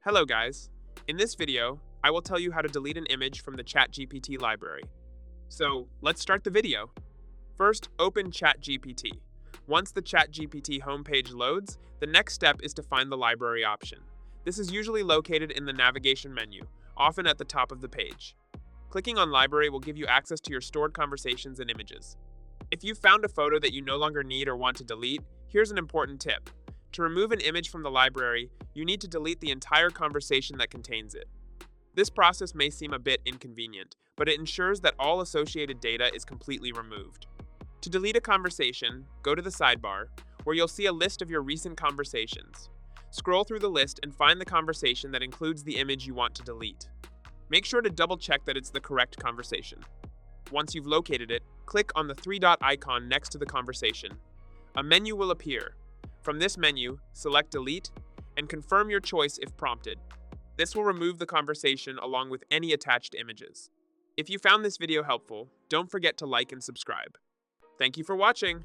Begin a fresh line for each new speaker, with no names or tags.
Hello guys. In this video, I will tell you how to delete an image from the ChatGPT library. So, let's start the video. First, open ChatGPT. Once the ChatGPT homepage loads, the next step is to find the library option. This is usually located in the navigation menu, often at the top of the page. Clicking on Library will give you access to your stored conversations and images. If you've found a photo that you no longer need or want to delete, here's an important tip. To remove an image from the library, you need to delete the entire conversation that contains it. This process may seem a bit inconvenient, but it ensures that all associated data is completely removed. To delete a conversation, go to the sidebar, where you'll see a list of your recent conversations. Scroll through the list and find the conversation that includes the image you want to delete. Make sure to double-check that it's the correct conversation. Once you've located it, click on the three-dot icon next to the conversation. A menu will appear. From this menu, select Delete and confirm your choice if prompted. This will remove the conversation along with any attached images. If you found this video helpful, don't forget to like and subscribe. Thank you for watching!